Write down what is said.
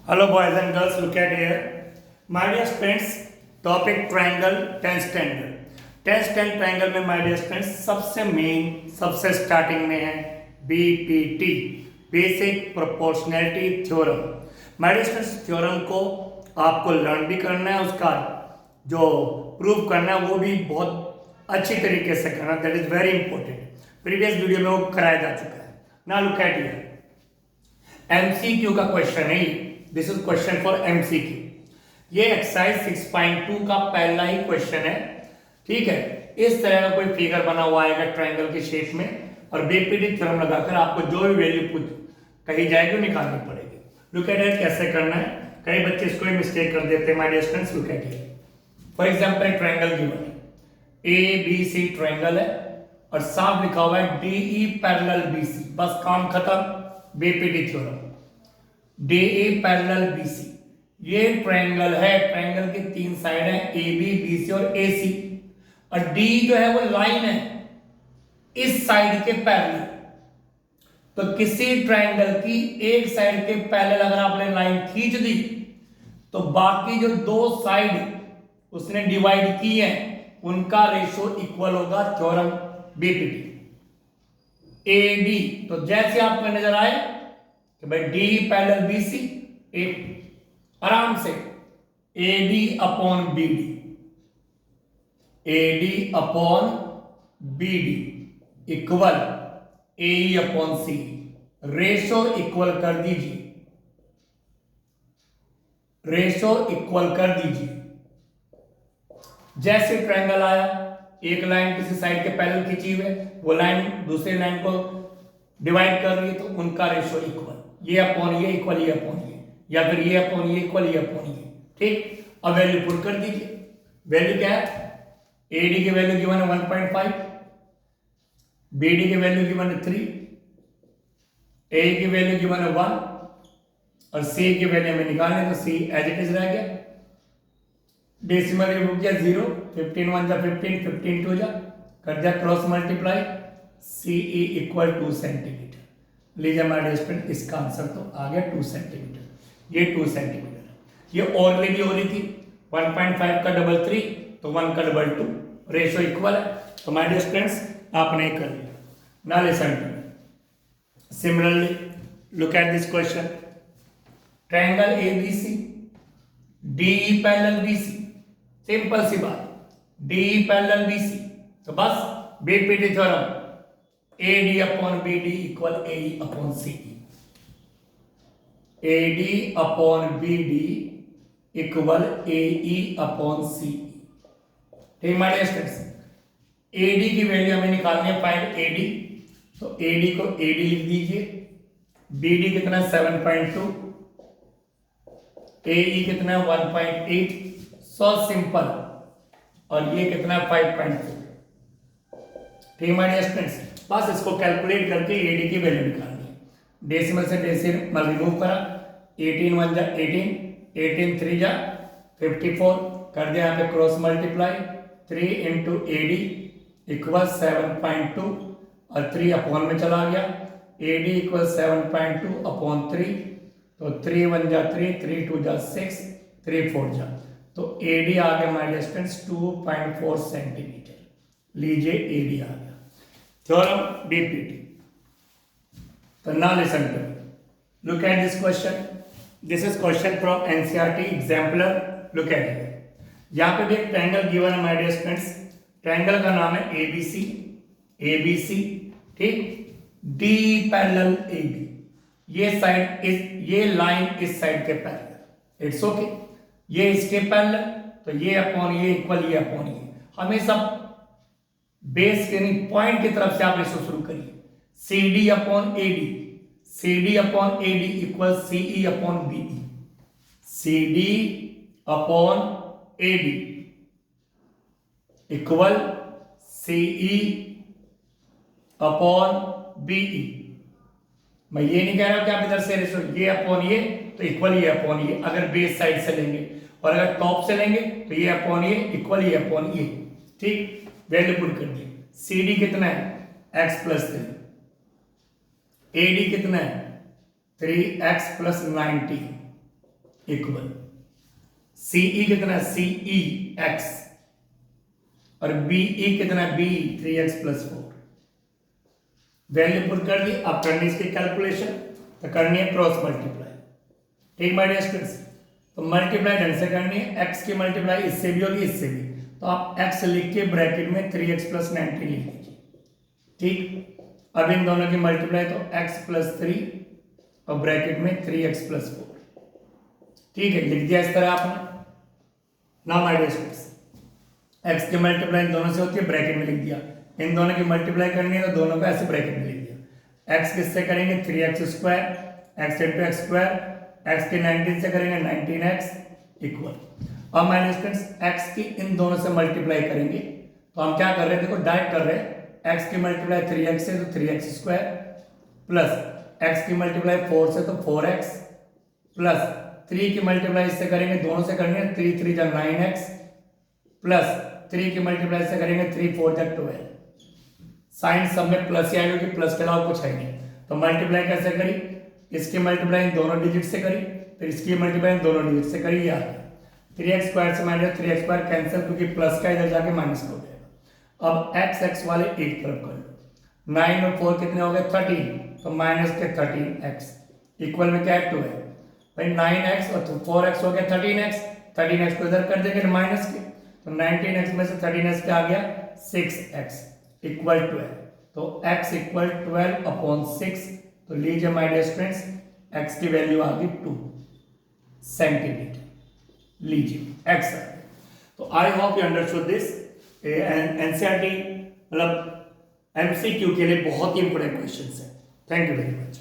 Hello boys and girls, look at here. My dear friends, topic triangle 10th standard. 10th standard triangle में my dear friends सबसे main सबसे starting में है BPT basic proportionality theorem. my dear friends theorem को आपको learn भी करना है, उसका जो प्रूव करना है वो भी बहुत अच्छी तरीके से करना. That is very important. Previous video में वो कराया जा चुका है. ना लुक एट हियर. एमसीक्यू का क्वेश्चन है. This is question for MCQ. ये एक्सरसाइज 6.2 का पहला ही क्वेश्चन है. ठीक है, इस तरह का कोई फिगर बना हुआ आएगा ट्रायंगल के शेप में और बीपीटी थ्योरम लगाकर आपको जो भी वैल्यू कही जाएगी वो निकालनी पड़ेगी. Look at it. कैसे करना है, कई बच्चे इसको ही मिस्टेक कर देते हैं. My dear students, look at it. For example triangle given है, ए बी सी ट्रायंगल है और साफ लिखा हुआ है डीई पैरेलल बीसी. बस काम खत्म. BPT theorem DE parallel BC. ये ट्रायंगल है, ट्रायंगल की तीन साइड है ए बी बी सी और ए सी, और डी जो है वो लाइन है इस साइड के पैरेलल. तो किसी ट्रायंगल की एक साइड के पैरेलल अगर आपने लाइन खींच दी तो बाकी जो दो साइड उसने डिवाइड की है उनका रेशो इक्वल होगा. थ्योरम बीपीटी ए डी. तो जैसे आपको नजर आए कि भाई डी पैरेलल बीसी, एक आराम से A D upon B D, A D upon B D equal A upon C. Ratio equal कर दीजिए, रेशो इक्वल कर दीजिए. जैसे ट्रायंगल आया, एक लाइन किसी साइड के पैरेलल खींची हुई है, वो लाइन दूसरी लाइन को डिवाइड कर रही है, तो उनका रेशो इक्वल. ये अपॉन ये इक्वल ये अपॉन ये, या फिर ये अपॉन ये इक्वल ये अपॉन ये. ठीक, अब वैल्यू पुट कर दीजिए. वैल्यू क्या है? ए डी की वैल्यू गिवन है 1.5, बी डी की वैल्यू गिवन है 3, ए की वैल्यू गिवन है 1 और सी की वैल्यू हमें निकालने, तो सी एज इट इज रह गया. डेसिमल रिमूव किया 0, 15 1 जा 15, 15 2 जा, कर दिया क्रॉस मल्टीप्लाई. सी ई इक्वल 2 सेंटीमीटर. लीजिए हमारे स्टूडेंट, इसका आंसर तो आ गया 2 सेंटीमीटर. ये 2 सेंटीमीटर है. ये और भी हो रही थी 1.5 का डबल 3, तो 1 का डबल 2. रेशो इक्वल है. तो माय डियर स्टूडेंट्स आपने कर लिया. ना listen to. Similarly look at this question. Triangle ABC D parallel BC. Simple सी बात, डी पैरेलल बीसी. तो बस BPT theorem A D upon B D equal A upon C. A D upon B D equal A upon C. ठीक my dear students, A D की value हमें निकालनी है. Find A D. तो A D को A D लिख दीजिए. B D कितना 7.2, ए कितना 1.8. So simple. और ये कितना 5.4. ठीक माय डियर स्टूडेंट्स, बस इसको कैलकुलेट करके ए डी की वैल्यू निकालनी है. डेसिमल से डेसिमल रिमूव करा. 18 1 जा 18, 18 3 जा 54, कर दिया यहाँ पे क्रॉस मल्टीप्लाई. 3 इंटू ए डी इक्वल 7.2 और 3 अपॉन में चला गया. ए डी इक्वल 7.2 अपॉन 3, तो 3 1 जा 3, 3 2 जा 6, 3 4 जा, तो ए डी आ गया माय डिस्टेंस 2.4 सेंटीमीटर. लीजिए ए डी आ गया. Theorem BPT. तो now listen to me. Look at this question. This is question from NCERT exemplar. Look at it. यहाँ पे भी एक ट्रायंगल गिवन है माय डियर स्टूडेंट्स. ट्रायंगल का नाम है एबीसी. एबीसी ठीक. D parallel AB. ये साइड इस, ये लाइन इस साइड के पैरेलल. It's okay. ये इसके पैरेलल, तो ये अपॉन ये इक्वल ये अपॉन ये. हमेशा बेस के नहीं पॉइंट की तरफ से आप रेशो शुरू करिए. C D upon A D, C D upon A D equal C E upon B E. C D upon A D equal C E upon B E. मैं ये नहीं कह रहा हूं कि आप इधर से रेशो ये अपॉन ये तो इक्वल ये अपॉन ये, अगर बेस साइड से लेंगे, और अगर टॉप से लेंगे तो ये अपॉन ये इक्वल ये अपॉन ये. ठीक, वैल्यू पुट कर दी. सी डी कितना है x प्लस 3, ए डी कितना है 3x प्लस 19, इक्वल सीई कितना सीई एक्स और बीई कितना बी 3x + 4 वैल्यू पुट कर दी। अब करनी इसकी कैलकुलेशन तो करनी है क्रॉस मल्टीप्लाई। ठीक माय डियर स्टूडेंट्स, तो मल्टीप्लाई ढंग से करनी है। x की मल्टीप्लाई इससे भी होगी इससे भी, तो आप x लिख के ब्रैकेट में 3x + 19 लिख दीजिए। ठीक, अब इन दोनों की मल्टीप्लाई तो x + 3 और ब्रैकेट में 3x + 4। ठीक है, लिख दिया इस तरह आपने। Now my dear students, x की मल्टीप्लाई इन दोनों से होती है, ब्रैकेट में लिख दिया। इन दोनों की मल्टीप्लाई करनी है तो दोनों को ऐसे ब्रैकेट में लिख दिया। x किससे करेंगे 3x², x × x², x के 19 से करेंगे 19x इक्वल। अब माय डियर स्टूडेंट्स, x की इन दोनों से मल्टीप्लाई करेंगे तो हम क्या कर रहे हैं, देखो डायरेक्ट कर रहे हैं। x की मल्टीप्लाई 3x से तो 3x² प्लस x की मल्टीप्लाई 4 से तो 4x प्लस 3 की मल्टीप्लाई इससे करेंगे, दोनों से करनी है 3 3 × 9x प्लस 3 की मल्टीप्लाई से करेंगे 3 4 × 12। साइन सब में प्लस ही आएगा कि प्लस के अलावा कुछ है नहीं। तो मल्टीप्लाई कैसे करी, इसकी मल्टीप्लाई दोनों डिजिट से करी, फिर इसकी मल्टीप्लाई दोनों डिजिट से करी। यार 3x² से माइनस 3x² कैंसिल, क्योंकि प्लस का इधर जाके माइनस हो जाएगा। अब x वाले एक तरफ कर लो, 9 और 4 कितने हो गए 13, तो माइनस के 13x इक्वल में क्या है 2 है भाई। 9x और 4x हो गया 13x, 13x को इधर कर देंगे माइनस के, तो 19x में से 13x क्या आ गया 6x इक्वल 12। तो x इक्वल 12/6। तो लीजिए माय डियर स्टूडेंट्स, x की वैल्यू आ गई 2 सेंटीमीटर। लीजिए x आ गया। तो I hope you understood this. NCERT मतलब एमसीक्यू के लिए बहुत ही इंपोर्टेंट क्वेश्चन है। Thank you very much.